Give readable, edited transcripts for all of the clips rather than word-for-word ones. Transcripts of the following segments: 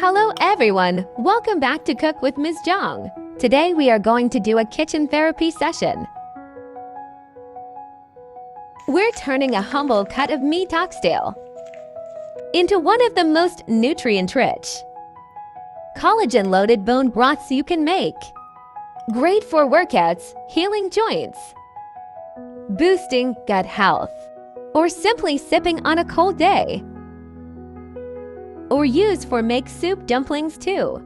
Hello everyone! Welcome back to Cook with Ms. Jiang. Today we are going to do a kitchen therapy session. We're turning a humble cut of meat oxtail into one of the most nutrient-rich, collagen-loaded bone broths you can make. Great for workouts, healing joints, boosting gut health, or simply sipping on a cold day. Or use for make soup dumplings too.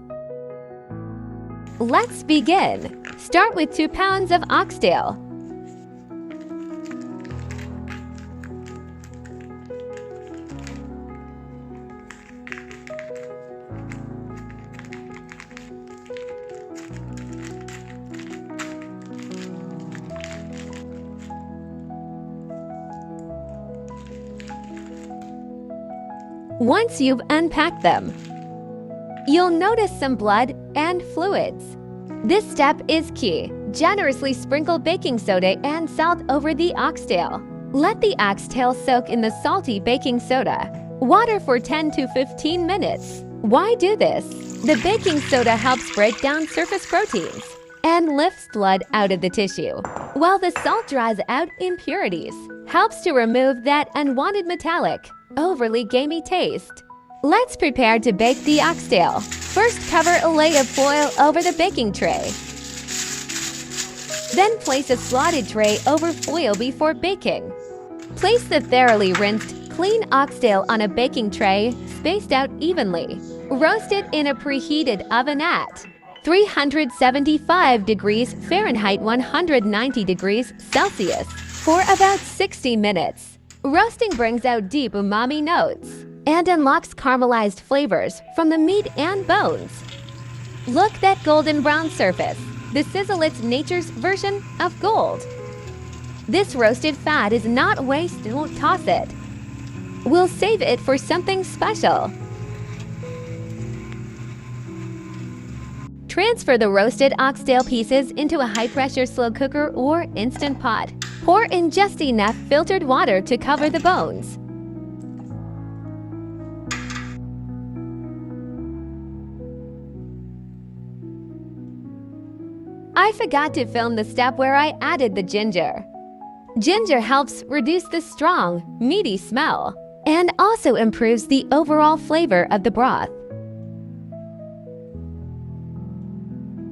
Let's begin. Start with 2 pounds of oxtail. Once you've unpacked them, you'll notice some blood and fluids. This step is key. Generously sprinkle baking soda and salt over the oxtail. Let the oxtail soak in the salty baking soda. Water for 10 to 15 minutes. Why do this? The baking soda helps break down surface proteins and lifts blood out of the tissue, while the salt dries out impurities, helps to remove that unwanted metallic, overly gamey taste. Let's prepare to bake the oxtail. First, cover a layer of foil over the baking tray. Then place a slotted tray over foil before baking. Place the thoroughly rinsed, clean oxtail on a baking tray, spaced out evenly. Roast it in a preheated oven at 375 degrees Fahrenheit, 190 degrees Celsius, for about 60 minutes. Roasting brings out deep umami notes and unlocks caramelized flavors from the meat and bones. Look that golden brown surface. The sizzle is nature's version of gold. This roasted fat is not waste, don't toss it. We'll save it for something special. Transfer the roasted oxtail pieces into a high-pressure slow cooker or instant pot. Pour in just enough filtered water to cover the bones. I forgot to film the step where I added the ginger. Ginger helps reduce the strong, meaty smell and also improves the overall flavor of the broth.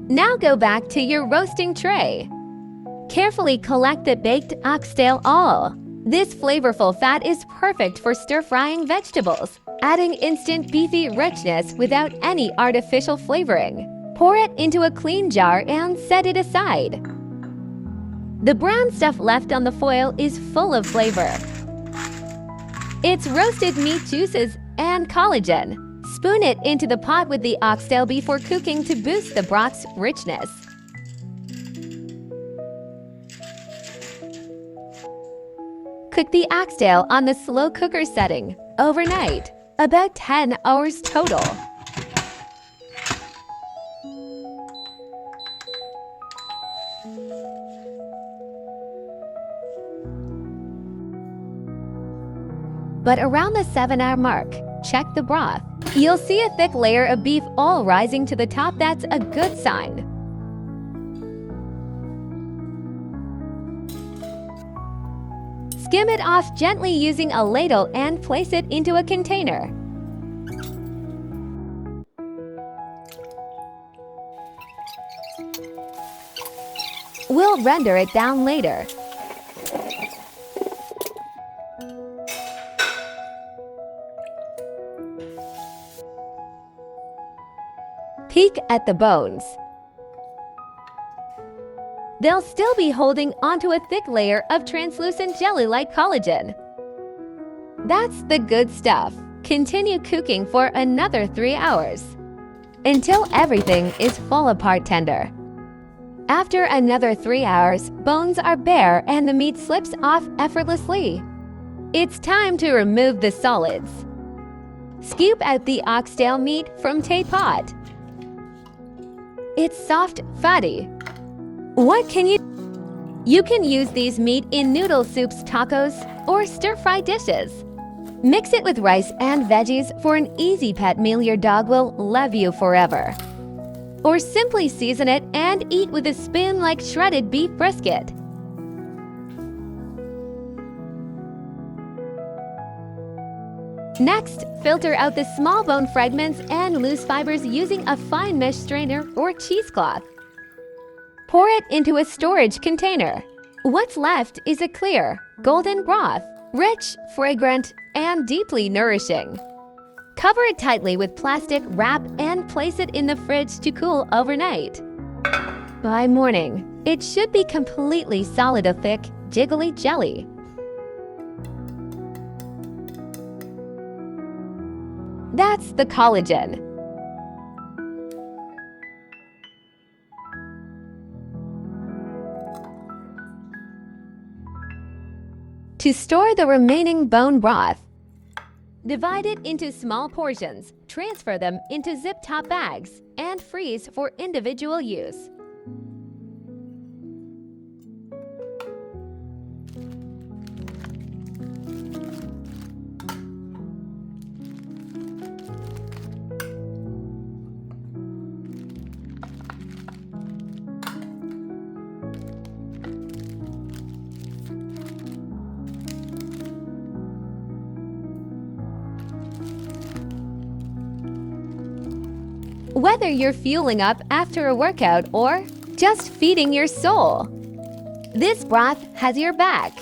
Now go back to your roasting tray. Carefully collect the baked oxtail oil. This flavorful fat is perfect for stir-frying vegetables, adding instant beefy richness without any artificial flavoring. Pour it into a clean jar and set it aside. The brown stuff left on the foil is full of flavor. It's roasted meat juices and collagen. Spoon it into the pot with the oxtail before cooking to boost the broth's richness. Cook the oxtail on the slow cooker setting overnight, about 10 hours total. But around the 7-hour mark, check the broth. You'll see a thick layer of beef oil rising to the top. That's a good sign. Skim it off gently using a ladle and place it into a container. We'll render it down later. Peek at the bones. They'll still be holding onto a thick layer of translucent jelly-like collagen. That's the good stuff. Continue cooking for another 3 hours until everything is fall apart tender. After another 3 hours, bones are bare and the meat slips off effortlessly. It's time to remove the solids. Scoop out the oxtail meat from Tate pot. It's soft, fatty. What can you can use these meat in noodle soups, tacos, or stir-fry dishes. Mix it with rice and veggies for an easy pet meal your dog will love you forever. Or simply season it and eat with a spoon like shredded beef brisket. Next, filter out the small bone fragments and loose fibers using a fine mesh strainer or cheesecloth. Pour it into a storage container. What's left is a clear, golden broth, rich, fragrant, and deeply nourishing. Cover it tightly with plastic wrap and place it in the fridge to cool overnight. By morning, it should be completely solid, a thick, jiggly jelly. That's the collagen. To store the remaining bone broth, divide it into small portions, transfer them into zip-top bags, and freeze for individual use. Whether you're fueling up after a workout or just feeding your soul, this broth has your back.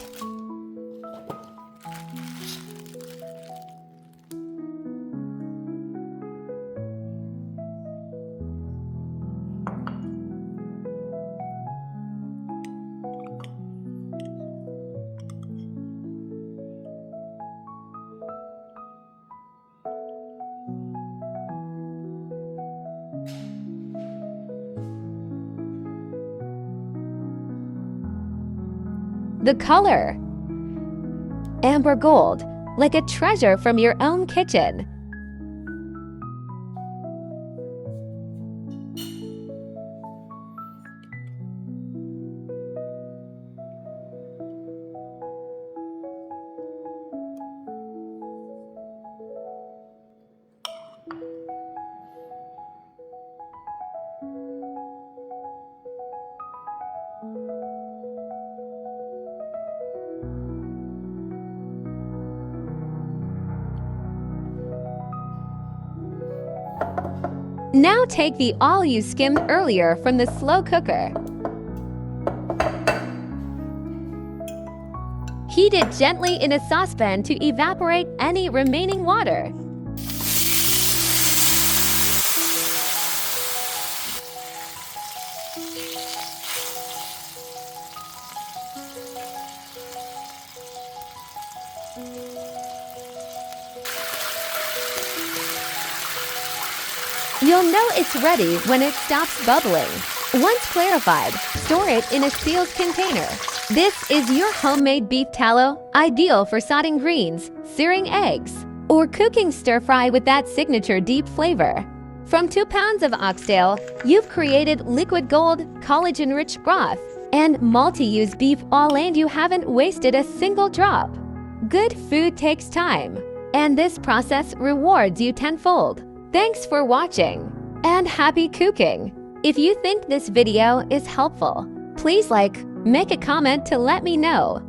The color, amber gold, like a treasure from your own kitchen. Now take the all you skimmed earlier from the slow cooker. Heat it gently in a saucepan to evaporate any remaining water. You'll know it's ready when it stops bubbling. Once clarified, store it in a sealed container. This is your homemade beef tallow, ideal for sauteing greens, searing eggs, or cooking stir-fry with that signature deep flavor. From 2 pounds of oxtail, you've created liquid gold, collagen-rich broth, and multi-use beef, all and you haven't wasted a single drop. Good food takes time, and this process rewards you tenfold. Thanks for watching, and happy cooking! If you think this video is helpful, please make a comment to let me know.